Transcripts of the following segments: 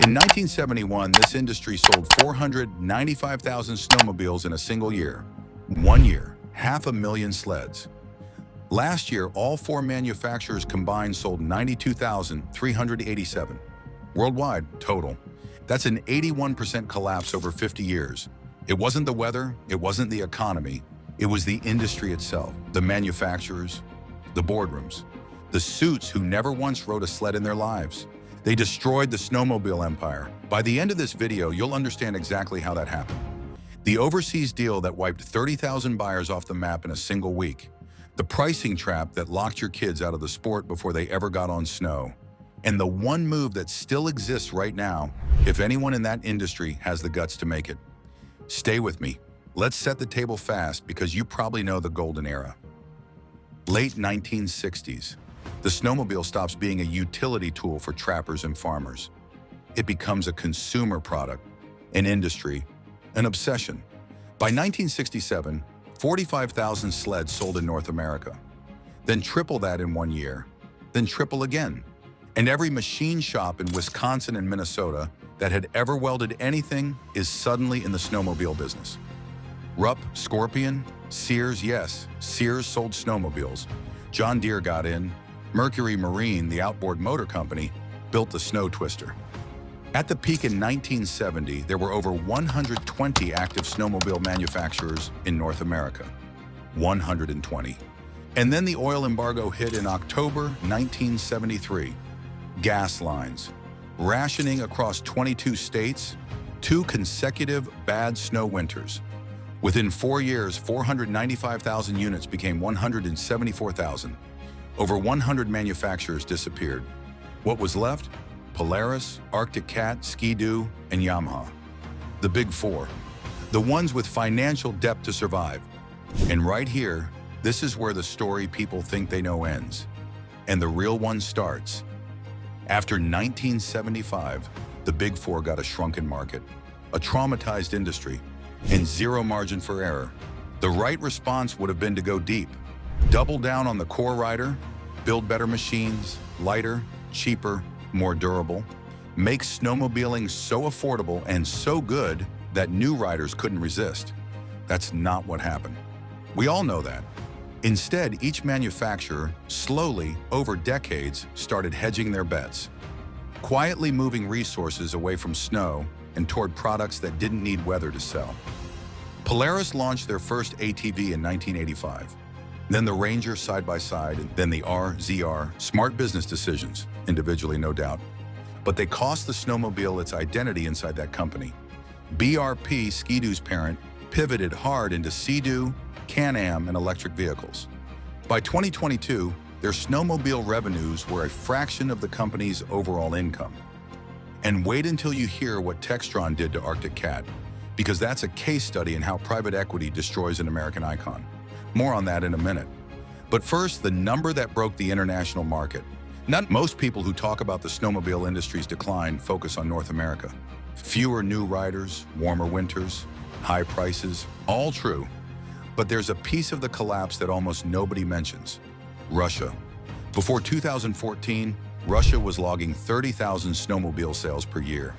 In 1971, this industry sold 495,000 snowmobiles in a single year. 1 year, 500,000 sleds. Last year, all four manufacturers combined sold 92,387. Worldwide, total. That's an 81% collapse over 50 years. It wasn't the weather, it wasn't the economy, it was the industry itself, the manufacturers, the boardrooms, the suits who never once rode a sled in their lives. They destroyed the snowmobile empire. By the end of this video, you'll understand exactly how that happened. The overseas deal that wiped 30,000 buyers off the map in a single week. The pricing trap that locked your kids out of the sport before they ever got on snow. And the one move that still exists right now, if anyone in that industry has the guts to make it. Stay with me. Let's set the table fast because you probably know the golden era. Late 1960s. The snowmobile stops being a utility tool for trappers and farmers. It becomes a consumer product, an industry, an obsession. By 1967, 45,000 sleds sold in North America. Then triple that in 1 year, then triple again. And every machine shop in Wisconsin and Minnesota that had ever welded anything is suddenly in the snowmobile business. Rupp, Scorpion, Sears, yes, Sears sold snowmobiles. John Deere got in. Mercury Marine, the outboard motor company, built the Snow Twister. At the peak in 1970, there were over 120 active snowmobile manufacturers in North America. 120. And then the oil embargo hit in October 1973. Gas lines, rationing across 22 states, 2 consecutive bad snow winters. Within 4 years, 495,000 units became 174,000. Over 100 manufacturers disappeared. What was left? Polaris, Arctic Cat, Ski-Doo, and Yamaha. The big four. The ones with financial depth to survive. And right here, this is where the story people think they know ends. And the real one starts. After 1975, the big four got a shrunken market, a traumatized industry, and zero margin for error. The right response would have been to go deep. Double down on the core rider, build better machines, lighter, cheaper, more durable, make snowmobiling so affordable and so good that new riders couldn't resist. That's not what happened. We all know that. Instead, each manufacturer, slowly, over decades, started hedging their bets, quietly moving resources away from snow and toward products that didn't need weather to sell. Polaris launched their first ATV in 1985. Then the Ranger side-by-side, and then the RZR, smart business decisions, individually no doubt. But they cost the snowmobile its identity inside that company. BRP, Ski-Doo's parent, pivoted hard into Sea-Doo, Can-Am, and electric vehicles. By 2022, their snowmobile revenues were a fraction of the company's overall income. And wait until you hear what Textron did to Arctic Cat, because that's a case study in how private equity destroys an American icon. More on that in a minute. But first, the number that broke the international market. Not most people who talk about the snowmobile industry's decline focus on North America. Fewer new riders, warmer winters, high prices, all true. But there's a piece of the collapse that almost nobody mentions. Russia. Before 2014, Russia was logging 30,000 snowmobile sales per year.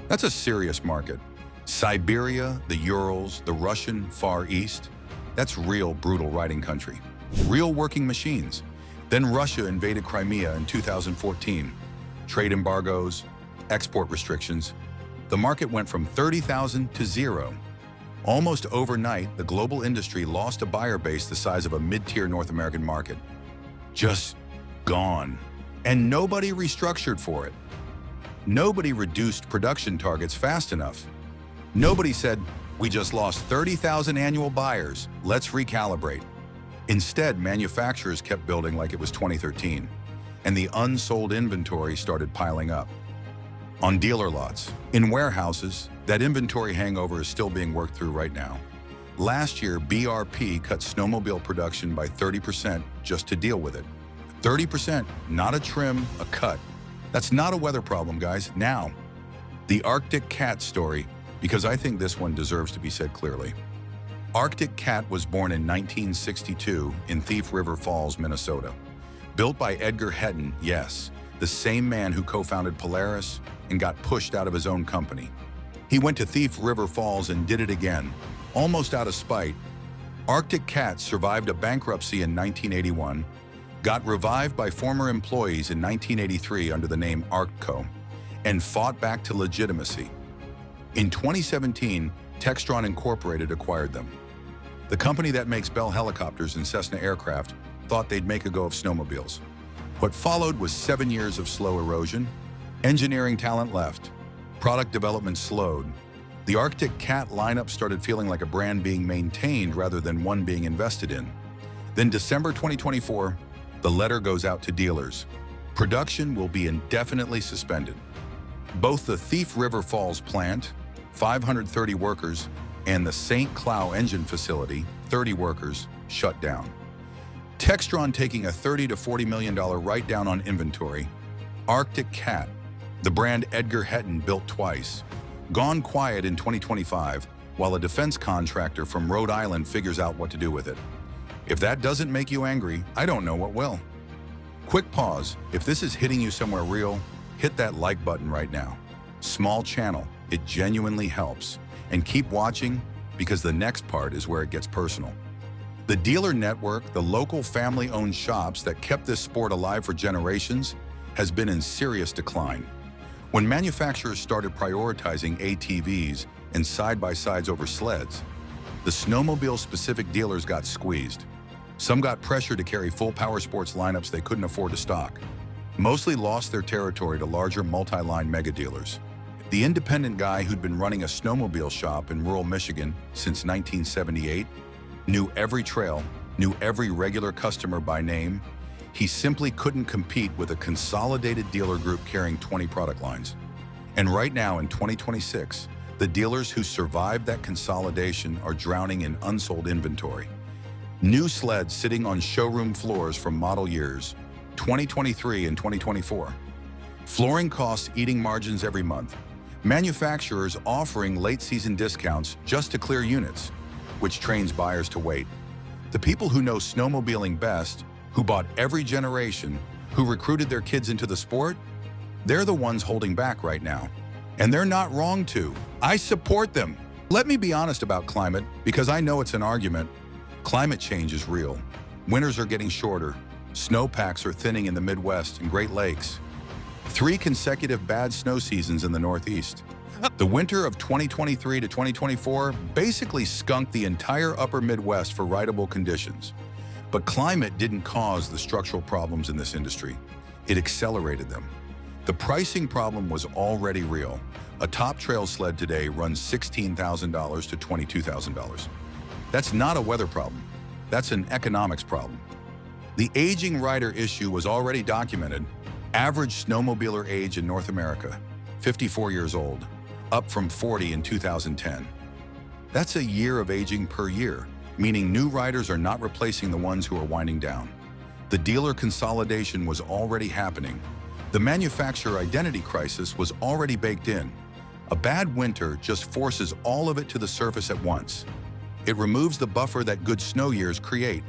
That's a serious market. Siberia, the Urals, the Russian Far East, that's real brutal riding country. Real working machines. Then Russia invaded Crimea in 2014. Trade embargoes, export restrictions. The market went from 30,000 to zero. Almost overnight, the global industry lost a buyer base the size of a mid-tier North American market. Just gone. And nobody restructured for it. Nobody reduced production targets fast enough. Nobody said, "We just lost 30,000 annual buyers. Let's recalibrate." Instead, manufacturers kept building like it was 2013, and the unsold inventory started piling up. On dealer lots, in warehouses, that inventory hangover is still being worked through right now. Last year, BRP cut snowmobile production by 30% just to deal with it. 30%, not a trim, a cut. That's not a weather problem, guys. Now, the Arctic Cat story, because I think this one deserves to be said clearly. Arctic Cat was born in 1962 in Thief River Falls, Minnesota. Built by Edgar Hetton, yes, the same man who co-founded Polaris and got pushed out of his own company. He went to Thief River Falls and did it again, almost out of spite. Arctic Cat survived a bankruptcy in 1981, got revived by former employees in 1983 under the name Arcco, and fought back to legitimacy. In 2017, Textron Incorporated acquired them. The company that makes Bell helicopters and Cessna aircraft thought they'd make a go of snowmobiles. What followed was 7 years of slow erosion. Engineering talent left. Product development slowed. The Arctic Cat lineup started feeling like a brand being maintained rather than one being invested in. Then December 2024, the letter goes out to dealers. Production will be indefinitely suspended. Both the Thief River Falls plant, 530 workers, and the St. Cloud engine facility, 30 workers, shut down. Textron taking a $30 to $40 million write-down on inventory. Arctic Cat, the brand Edgar Hetton built twice, gone quiet in 2025, while a defense contractor from Rhode Island figures out what to do with it. If that doesn't make you angry, I don't know what will. Quick pause. If this is hitting you somewhere real, hit that like button right now. Small channel, it genuinely helps. And keep watching, because the next part is where it gets personal. The dealer network, the local family-owned shops that kept this sport alive for generations, has been in serious decline. When manufacturers started prioritizing ATVs and side-by-sides over sleds, the snowmobile-specific dealers got squeezed. Some got pressure to carry full power sports lineups they couldn't afford to stock. Mostly lost their territory to larger multi-line mega dealers. The independent guy who'd been running a snowmobile shop in rural Michigan since 1978 knew every trail, knew every regular customer by name. He simply couldn't compete with a consolidated dealer group carrying 20 product lines. And right now in 2026, the dealers who survived that consolidation are drowning in unsold inventory. New sleds sitting on showroom floors from model years 2023 and 2024. Flooring costs eating margins every month. Manufacturers offering late-season discounts just to clear units, which trains buyers to wait. The people who know snowmobiling best, who bought every generation, who recruited their kids into the sport, they're the ones holding back right now. And they're not wrong to. I support them. Let me be honest about climate, because I know it's an argument. Climate change is real. Winters are getting shorter. Snowpacks are thinning in the Midwest and Great Lakes. 3 consecutive bad snow seasons in the Northeast. The winter of 2023 to 2024 basically skunked the entire upper Midwest for rideable conditions. But climate didn't cause the structural problems in this industry. It accelerated them. The pricing problem was already real. A top trail sled today runs $16,000 to $22,000. That's not a weather problem. That's an economics problem. The aging rider issue was already documented. Average snowmobiler age in North America, 54 years old, up from 40 in 2010. That's a year of aging per year, meaning new riders are not replacing the ones who are winding down. The dealer consolidation was already happening. The manufacturer identity crisis was already baked in. A bad winter just forces all of it to the surface at once. It removes the buffer that good snow years create.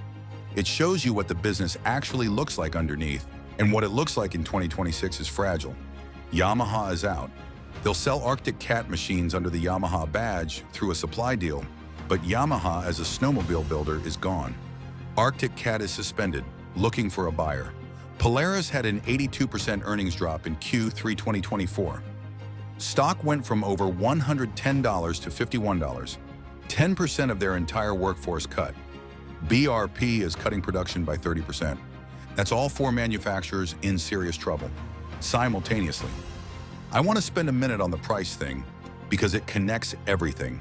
It shows you what the business actually looks like underneath, and what it looks like in 2026 is fragile. Yamaha is out. They'll sell Arctic Cat machines under the Yamaha badge through a supply deal, but Yamaha as a snowmobile builder is gone. Arctic Cat is suspended, looking for a buyer. Polaris had an 82% earnings drop in Q3 2024. Stock went from over $110 to $51, 10% of their entire workforce cut. BRP is cutting production by 30%. That's all 4 manufacturers in serious trouble, simultaneously. I want to spend a minute on the price thing, because it connects everything.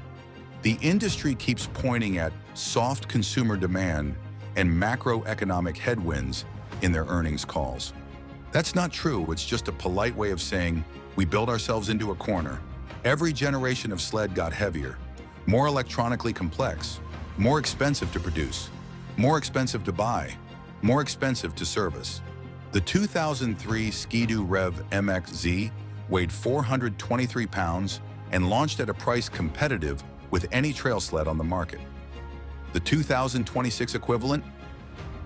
The industry keeps pointing at soft consumer demand and macroeconomic headwinds in their earnings calls. That's not true. It's just a polite way of saying we built ourselves into a corner. Every generation of sled got heavier, more electronically complex, more expensive to produce, more expensive to buy, more expensive to service. The 2003 Ski-Doo Rev MXZ weighed 423 pounds and launched at a price competitive with any trail sled on the market. The 2026 equivalent?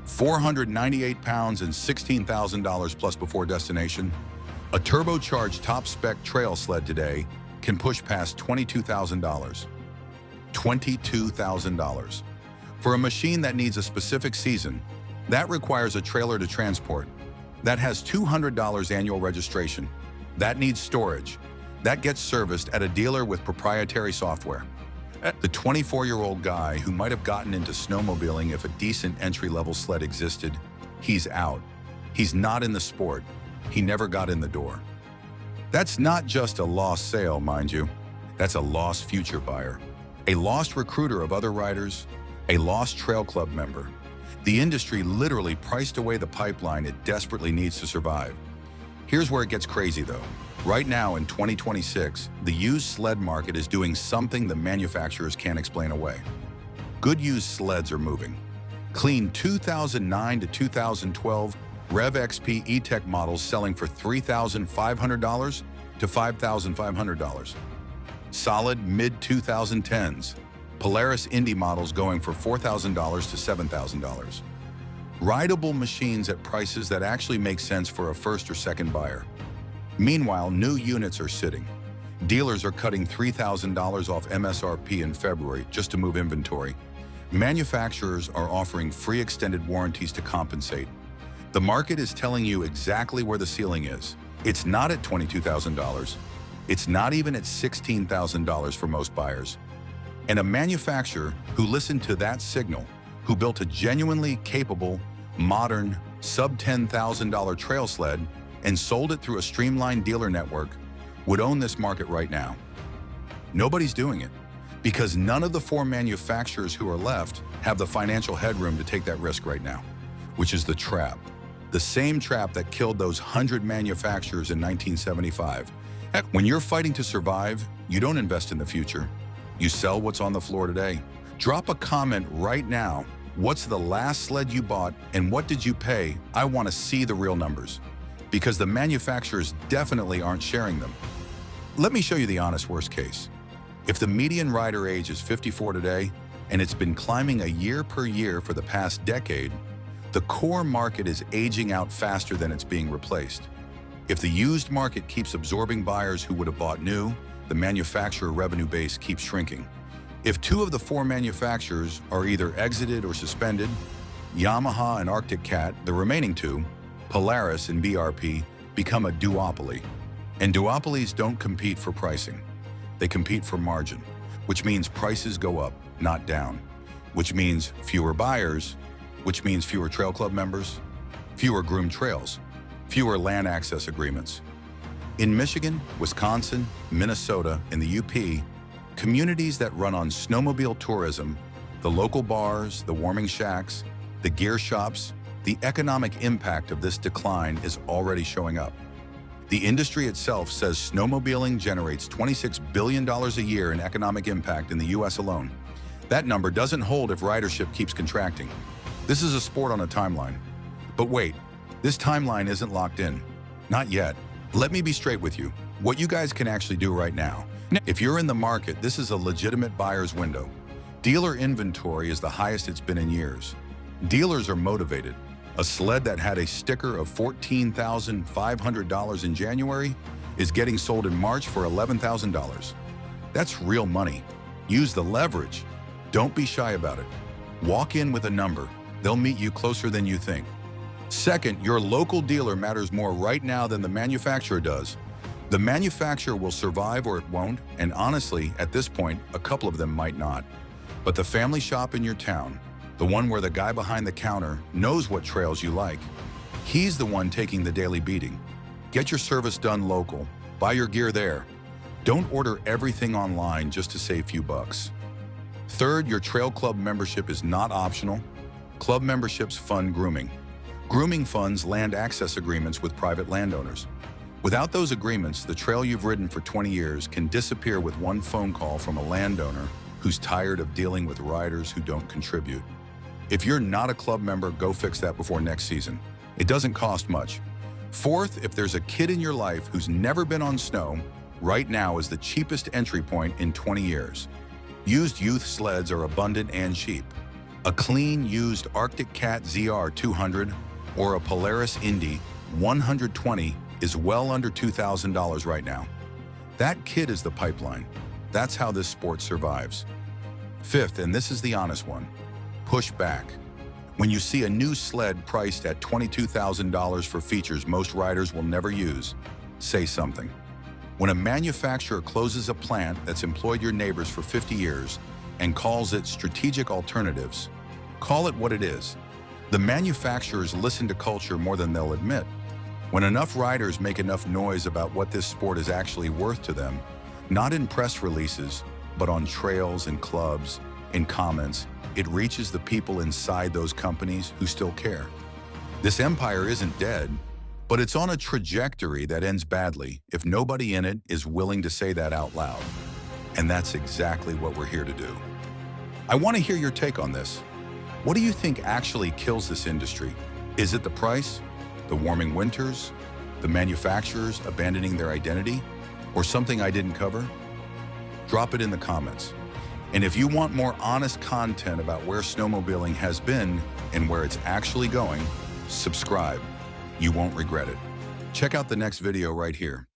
498 pounds and $16,000 plus before destination. A turbocharged top-spec trail sled today can push past $22,000. $22,000. For a machine that needs a specific season, that requires a trailer to transport. That has $200 annual registration. That needs storage. That gets serviced at a dealer with proprietary software. The 24-year-old guy who might have gotten into snowmobiling if a decent entry-level sled existed, he's out. He's not in the sport. He never got in the door. That's not just a lost sale, mind you. That's a lost future buyer. A lost recruiter of other riders, a lost trail club member. The industry literally priced away the pipeline it desperately needs to survive. Here's where it gets crazy though. Right now in 2026, the used sled market is doing something the manufacturers can't explain away. Good used sleds are moving. Clean 2009 to 2012 Rev XP E-Tech models selling for $3,500 to $5,500. Solid mid-2010s. Polaris Indy models going for $4,000 to $7,000. Rideable machines at prices that actually make sense for a first or second buyer. Meanwhile, new units are sitting. Dealers are cutting $3,000 off MSRP in February just to move inventory. Manufacturers are offering free extended warranties to compensate. The market is telling you exactly where the ceiling is. It's not at $22,000. It's not even at $16,000 for most buyers. And a manufacturer who listened to that signal, who built a genuinely capable, modern, sub-$10,000 trail sled and sold it through a streamlined dealer network, would own this market right now. Nobody's doing it because none of the four manufacturers who are left have the financial headroom to take that risk right now, which is the trap. The same trap that killed those 100 manufacturers in 1975. Heck, when you're fighting to survive, you don't invest in the future. You sell what's on the floor today. Drop a comment right now. What's the last sled you bought and what did you pay? I want to see the real numbers because the manufacturers definitely aren't sharing them. Let me show you the honest worst case. If the median rider age is 54 today and it's been climbing a year per year for the past decade, the core market is aging out faster than it's being replaced. If the used market keeps absorbing buyers who would have bought new, the manufacturer revenue base keeps shrinking. If two of the four manufacturers are either exited or suspended, Yamaha and Arctic Cat, the remaining two, Polaris and BRP, become a duopoly. And duopolies don't compete for pricing. They compete for margin, which means prices go up, not down, which means fewer buyers, which means fewer trail club members, fewer groomed trails, fewer land access agreements. In Michigan, Wisconsin, Minnesota, and the UP, communities that run on snowmobile tourism, the local bars, the warming shacks, the gear shops, the economic impact of this decline is already showing up. The industry itself says snowmobiling generates $26 billion a year in economic impact in the US alone. That number doesn't hold if ridership keeps contracting. This is a sport on a timeline. But wait, this timeline isn't locked in. Not yet. Let me be straight with you. What you guys can actually do right now. If you're in the market, this is a legitimate buyer's window. Dealer inventory is the highest it's been in years. Dealers are motivated. A sled that had a sticker of $14,500 in January is getting sold in March for $11,000. That's real money. Use the leverage. Don't be shy about it. Walk in with a number. They'll meet you closer than you think. Second, your local dealer matters more right now than the manufacturer does. The manufacturer will survive or it won't, and honestly, at this point, a couple of them might not. But the family shop in your town, the one where the guy behind the counter knows what trails you like, he's the one taking the daily beating. Get your service done local. Buy your gear there. Don't order everything online just to save a few bucks. Third, your trail club membership is not optional. Club memberships fund grooming. Grooming funds land access agreements with private landowners. Without those agreements, the trail you've ridden for 20 years can disappear with one phone call from a landowner who's tired of dealing with riders who don't contribute. If you're not a club member, go fix that before next season. It doesn't cost much. Fourth, if there's a kid in your life who's never been on snow, right now is the cheapest entry point in 20 years. Used youth sleds are abundant and cheap. A clean, used Arctic Cat ZR 200 or a Polaris Indy 120 is well under $2,000 right now. That kit is the pipeline. That's how this sport survives. Fifth, and this is the honest one, push back. When you see a new sled priced at $22,000 for features most riders will never use, say something. When a manufacturer closes a plant that's employed your neighbors for 50 years and calls it strategic alternatives, call it what it is. The manufacturers listen to culture more than they'll admit. When enough riders make enough noise about what this sport is actually worth to them, not in press releases, but on trails and clubs, in comments, it reaches the people inside those companies who still care. This empire isn't dead, but it's on a trajectory that ends badly if nobody in it is willing to say that out loud. And that's exactly what we're here to do. I want to hear your take on this. What do you think actually kills this industry? Is it the price, the warming winters, the manufacturers abandoning their identity, or something I didn't cover? Drop it in the comments. And if you want more honest content about where snowmobiling has been and where it's actually going, subscribe. You won't regret it. Check out the next video right here.